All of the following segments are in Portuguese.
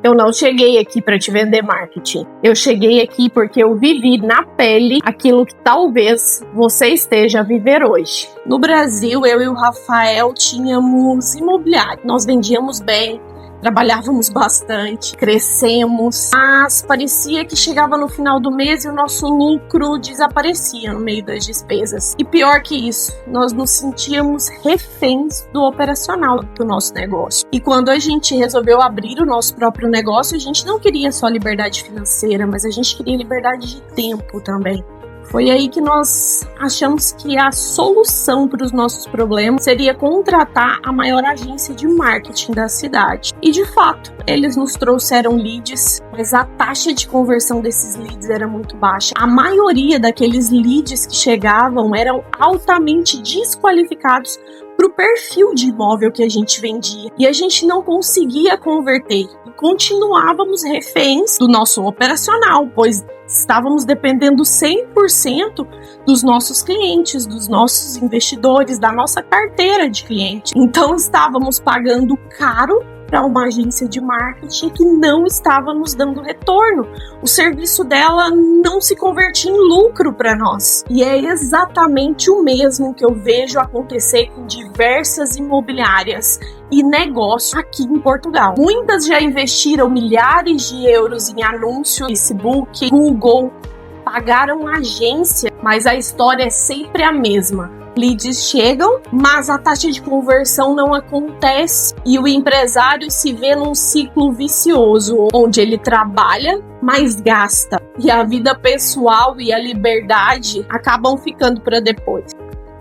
Eu não cheguei aqui para te vender marketing. Eu cheguei aqui porque eu vivi na pele aquilo que talvez você esteja a viver hoje. No Brasil, eu e o Rafael tínhamos imobiliário. Nós vendíamos bem, trabalhávamos bastante, crescemos, mas parecia que chegava no final do mês e o nosso lucro desaparecia no meio das despesas. E pior que isso, nós nos sentíamos reféns do operacional do nosso negócio. E quando a gente resolveu abrir o nosso próprio negócio, a gente não queria só liberdade financeira, mas a gente queria liberdade de tempo também. Foi aí que nós achamos que a solução para os nossos problemas seria contratar a maior agência de marketing da cidade. E de fato, eles nos trouxeram leads, mas a taxa de conversão desses leads era muito baixa. A maioria daqueles leads que chegavam eram altamente desqualificados para o perfil de imóvel que a gente vendia. E a gente não conseguia converter. E continuávamos reféns do nosso operacional, pois estávamos dependendo 100% dos nossos clientes, dos nossos investidores, da nossa carteira de clientes. Então estávamos pagando caro para uma agência de marketing que não estava nos dando retorno. O serviço dela não se convertia em lucro para nós. E é exatamente o mesmo que eu vejo acontecer com diversas imobiliárias e negócios aqui em Portugal. Muitas já investiram milhares de euros em anúncio, Facebook, Google, pagaram agência, mas a história é sempre a mesma. Leads chegam, mas a taxa de conversão não acontece e o empresário se vê num ciclo vicioso, onde ele trabalha, mas gasta. E a vida pessoal e a liberdade acabam ficando para depois.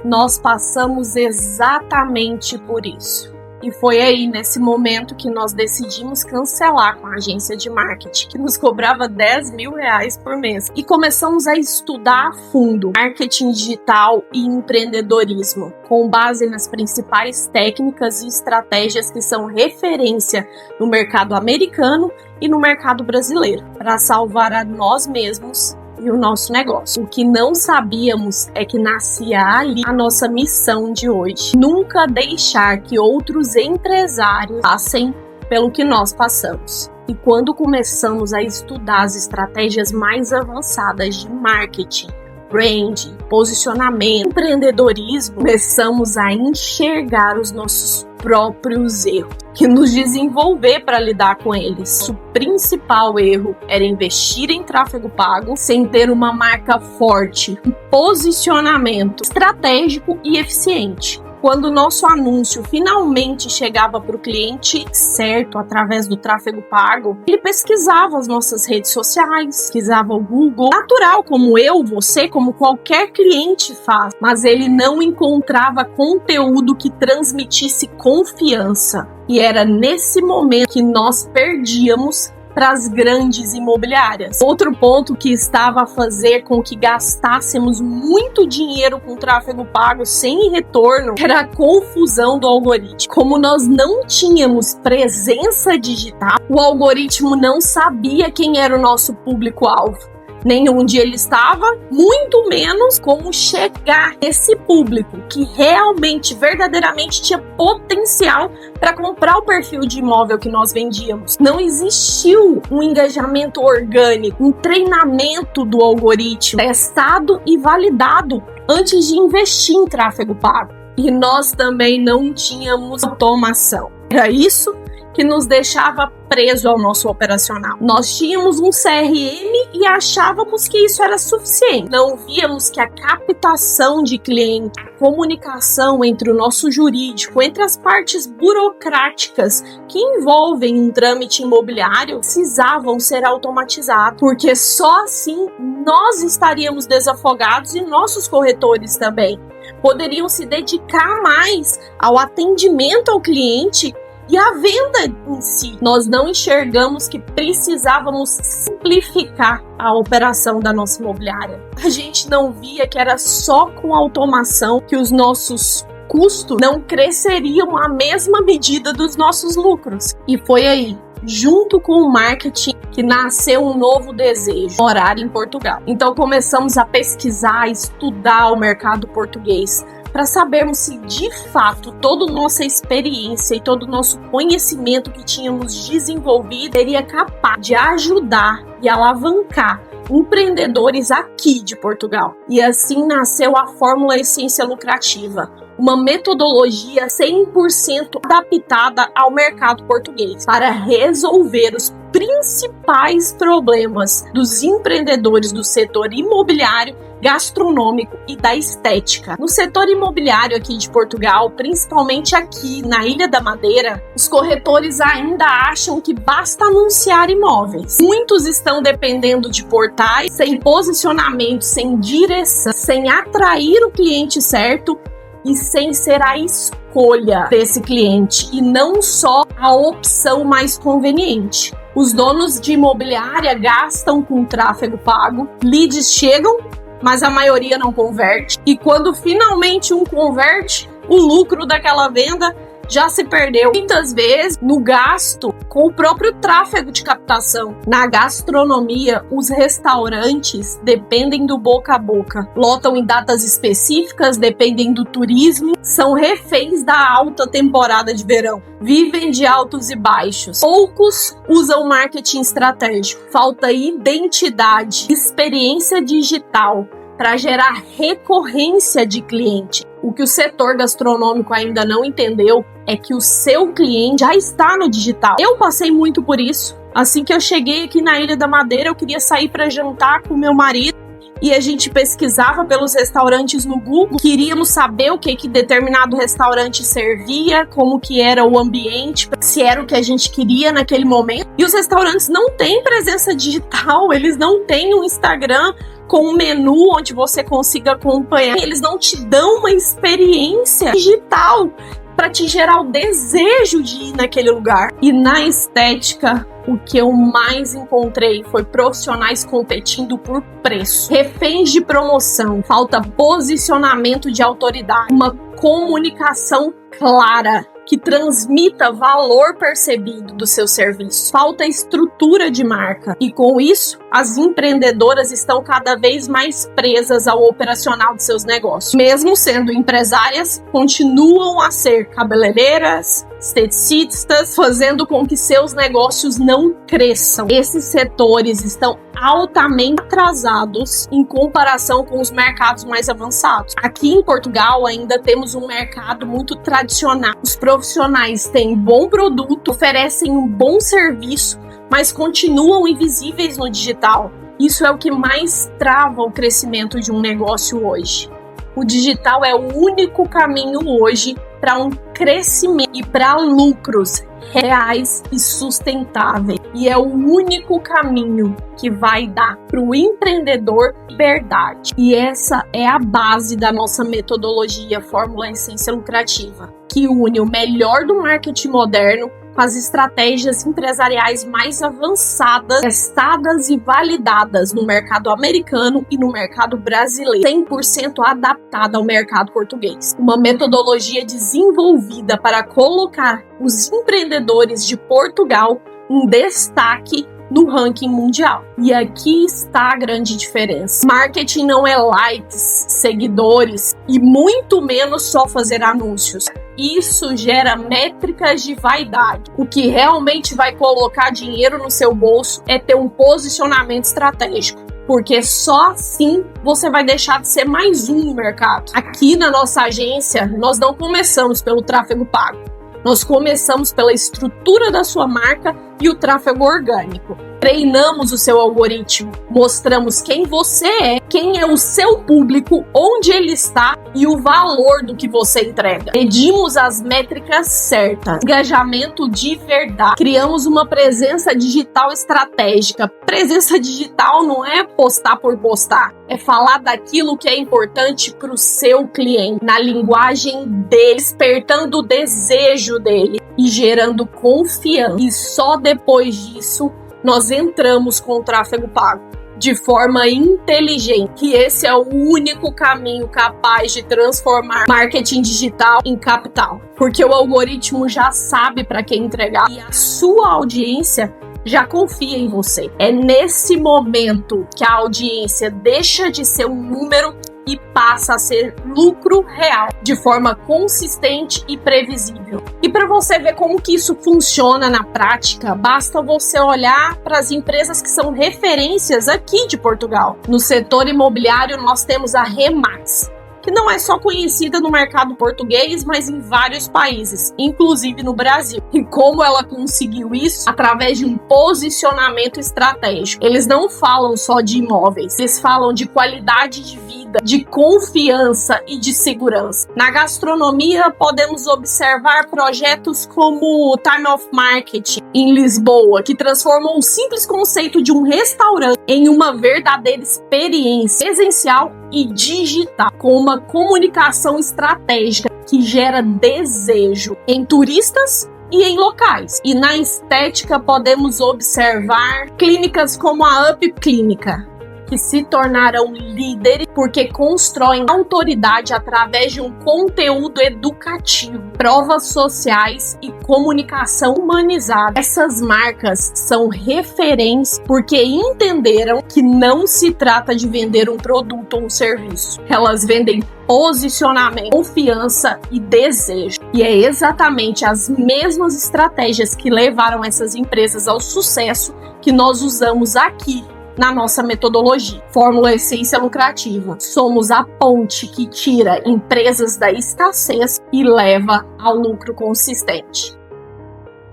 Nós passamos exatamente por isso. E foi aí, nesse momento, que nós decidimos cancelar com a agência de marketing, que nos cobrava 10 mil reais por mês. E começamos a estudar a fundo marketing digital e empreendedorismo, com base nas principais técnicas e estratégias que são referência no mercado americano e no mercado brasileiro, para salvar a nós mesmos e o nosso negócio. O que não sabíamos é que nascia ali a nossa missão de hoje. Nunca deixar que outros empresários passem pelo que nós passamos. E quando começamos a estudar as estratégias mais avançadas de marketing, branding, posicionamento, empreendedorismo, começamos a enxergar os nossos próprios erros e nos desenvolver para lidar com eles. O principal erro era investir em tráfego pago sem ter uma marca forte, um posicionamento estratégico e eficiente. Quando o nosso anúncio finalmente chegava para o cliente certo através do tráfego pago, ele pesquisava as nossas redes sociais, pesquisava o Google, natural como eu, você, como qualquer cliente faz, mas ele não encontrava conteúdo que transmitisse confiança. E era nesse momento que nós perdíamos para as grandes imobiliárias. Outro ponto que estava a fazer com que gastássemos muito dinheiro com tráfego pago sem retorno era a confusão do algoritmo. Como nós não tínhamos presença digital, o algoritmo não sabia quem era o nosso público-alvo. Nem onde ele estava, muito menos como chegar nesse público que realmente, verdadeiramente tinha potencial para comprar o perfil de imóvel que nós vendíamos. Não existiu um engajamento orgânico, um treinamento do algoritmo testado e validado antes de investir em tráfego pago. E nós também não tínhamos automação. Era isso que nos deixava preso ao nosso operacional. Nós tínhamos um CRM e achávamos que isso era suficiente. Não víamos que a captação de cliente, a comunicação entre o nosso jurídico, entre as partes burocráticas que envolvem um trâmite imobiliário, precisavam ser automatizados, porque só assim nós estaríamos desafogados e nossos corretores também poderiam se dedicar mais ao atendimento ao cliente e a venda em si. Nós não enxergamos que precisávamos simplificar a operação da nossa imobiliária. A gente não via que era só com automação que os nossos custos não cresceriam à mesma medida dos nossos lucros. E foi aí, junto com o marketing, que nasceu um novo desejo: morar em Portugal. Então começamos a pesquisar, estudar o mercado português, para sabermos se de fato toda a nossa experiência e todo o nosso conhecimento que tínhamos desenvolvido seria capaz de ajudar e alavancar empreendedores aqui de Portugal. E assim nasceu a Fórmula Essência Lucrativa, uma metodologia 100% adaptada ao mercado português para resolver os principais problemas dos empreendedores do setor imobiliário, gastronômico e da estética. No setor imobiliário aqui de Portugal, principalmente aqui na Ilha da Madeira, os corretores ainda acham que basta anunciar imóveis. Muitos estão dependendo de portais sem posicionamento, sem direção, sem atrair o cliente certo e sem ser a escolha desse cliente e não só a opção mais conveniente. Os donos de imobiliária gastam com tráfego pago, leads chegam, mas a maioria não converte. E quando finalmente um converte, o lucro daquela venda já se perdeu muitas vezes no gasto com o próprio tráfego de captação. Na gastronomia, os restaurantes dependem do boca a boca, lotam em datas específicas, dependem do turismo, são reféns da alta temporada de verão, vivem de altos e baixos. Poucos usam marketing estratégico, falta identidade, experiência digital para gerar recorrência de cliente. O que o setor gastronômico ainda não entendeu é que o seu cliente já está no digital. Eu passei muito por isso. Assim que eu cheguei aqui na Ilha da Madeira, eu queria sair para jantar com meu marido e a gente pesquisava pelos restaurantes no Google. Queríamos saber o que determinado restaurante servia, como que era o ambiente, se era o que a gente queria naquele momento. E os restaurantes não têm presença digital, eles não têm um Instagram com um menu onde você consiga acompanhar. Eles não te dão uma experiência digital para te gerar o desejo de ir naquele lugar. E na estética, o que eu mais encontrei foi profissionais competindo por preço, reféns de promoção, falta posicionamento de autoridade, uma comunicação clara que transmita valor percebido do seu serviço. Falta estrutura de marca e com isso as empreendedoras estão cada vez mais presas ao operacional de seus negócios. Mesmo sendo empresárias, continuam a ser cabeleireiras, esteticistas, fazendo com que seus negócios não cresçam. Esses setores estão altamente atrasados em comparação com os mercados mais avançados. Aqui em Portugal ainda temos um mercado muito tradicional. Os profissionais têm bom produto, oferecem um bom serviço, mas continuam invisíveis no digital. Isso é o que mais trava o crescimento de um negócio hoje. O digital é o único caminho hoje para um crescimento e para lucros reais e sustentáveis. E é o único caminho que vai dar para o empreendedor liberdade. E essa é a base da nossa metodologia Fórmula Essência Lucrativa, que une o melhor do marketing moderno com as estratégias empresariais mais avançadas, testadas e validadas no mercado americano e no mercado brasileiro, 100% adaptada ao mercado português. Uma metodologia desenvolvida para colocar os empreendedores de Portugal em destaque no ranking mundial. E aqui está a grande diferença. Marketing não é likes, seguidores e muito menos só fazer anúncios. Isso gera métricas de vaidade. O que realmente vai colocar dinheiro no seu bolso é ter um posicionamento estratégico, porque só assim você vai deixar de ser mais um no mercado. Aqui na nossa agência, nós não começamos pelo tráfego pago. Nós começamos pela estrutura da sua marca e o tráfego orgânico. Treinamos o seu algoritmo, mostramos quem você é, quem é o seu público, onde ele está e o valor do que você entrega. Medimos as métricas certas, engajamento de verdade. Criamos uma presença digital estratégica. Presença digital não é postar por postar, é falar daquilo que é importante para o seu cliente, na linguagem dele, despertando o desejo dele e gerando confiança. E só depois disso nós entramos com o tráfego pago de forma inteligente, que esse é o único caminho capaz de transformar marketing digital em capital, porque o algoritmo já sabe para quem entregar e a sua audiência já confia em você. É nesse momento que a audiência deixa de ser um número e passa a ser lucro real, de forma consistente e previsível. E para você ver como que isso funciona na prática, basta você olhar para as empresas que são referências aqui de Portugal. No setor imobiliário, nós temos a Remax, que não é só conhecida no mercado português, mas em vários países, inclusive no Brasil. E como ela conseguiu isso? Através de um posicionamento estratégico. Eles não falam só de imóveis, eles falam de qualidade de vida, de confiança e de segurança. Na gastronomia, podemos observar projetos como o Time of Market em Lisboa, que transformam um simples conceito de um restaurante em uma verdadeira experiência presencial e digital, com uma comunicação estratégica que gera desejo em turistas e em locais. E na estética podemos observar clínicas como a Up Clínica, que se tornaram líderes porque constroem autoridade através de um conteúdo educativo, provas sociais e comunicação humanizada. Essas marcas são referências porque entenderam que não se trata de vender um produto ou um serviço. Elas vendem posicionamento, confiança e desejo. E é exatamente as mesmas estratégias que levaram essas empresas ao sucesso que nós usamos aqui na nossa metodologia. Fórmula Essência Lucrativa. Somos a ponte que tira empresas da escassez e leva ao lucro consistente.